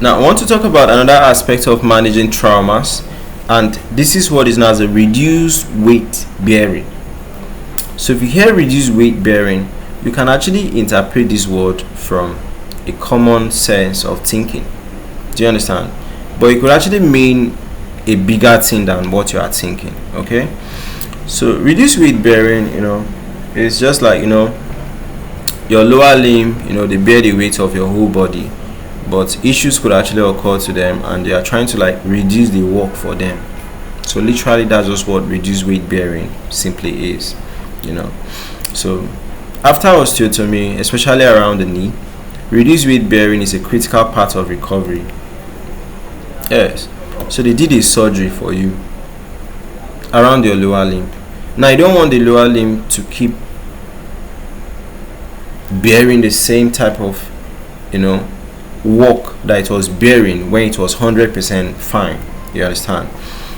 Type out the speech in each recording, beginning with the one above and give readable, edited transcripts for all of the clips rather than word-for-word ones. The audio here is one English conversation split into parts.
Now I want to talk about another aspect of managing traumas, and this is what is known as a reduced weight bearing. So if you hear reduced weight bearing, you can actually interpret this word from a common sense of thinking. Do you understand? But it could actually mean a bigger thing than what you are thinking. Okay, so reduced weight bearing, it's just like, your lower limb, they bear the weight of your whole body, but issues could actually occur to them and they are trying to like reduce the work for them. So literally that's just what reduced weight bearing simply is. So after osteotomy, especially around the knee, reduced weight bearing is a critical part of recovery. Yes, so they did a surgery for you around your lower limb. Now you don't want the lower limb to keep bearing the same type of work that it was bearing when it was 100% fine. You understand?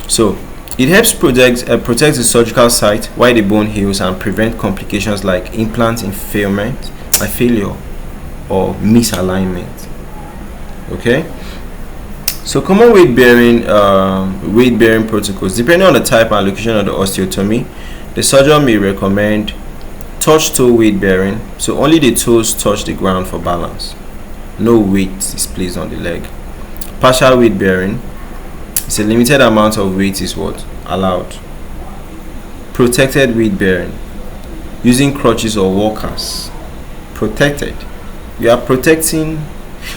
So it helps protect the surgical site while the bone heals and prevent complications like implant failure or misalignment. Okay, so common weight bearing protocols. Depending on the type and location of the osteotomy, the surgeon may recommend touch toe weight bearing, so only the toes touch the ground for balance. No weight is placed on the leg. Partial weight bearing, it's a limited amount of weight is what allowed. Protected weight bearing, using crutches or walkers. Protected, you are protecting,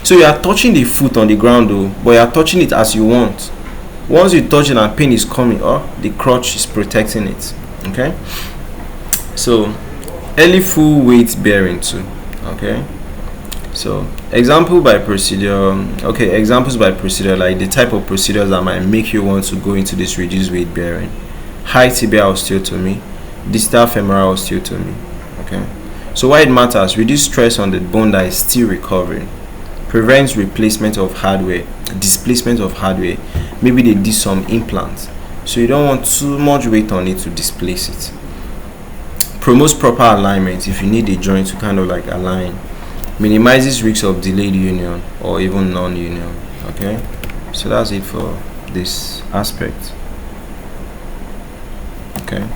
so you are touching the foot on the ground though, but you are touching it as you want. Once you touch it and pain is coming, the crutch is protecting it. Okay, so early full weight bearing too. Okay, so examples by procedure, like the type of procedures that might make you want to go into this reduced weight bearing: high tibial osteotomy, distal femoral osteotomy. Okay, so why it matters: reduce stress on the bone that is still recovering, prevents displacement of hardware. Maybe they did some implants, so you don't want too much weight on it to displace it. Promotes proper alignment if you need a joint to kind of like align. Minimizes risks of delayed union or even non-union. Okay, so that's it for this aspect. Okay.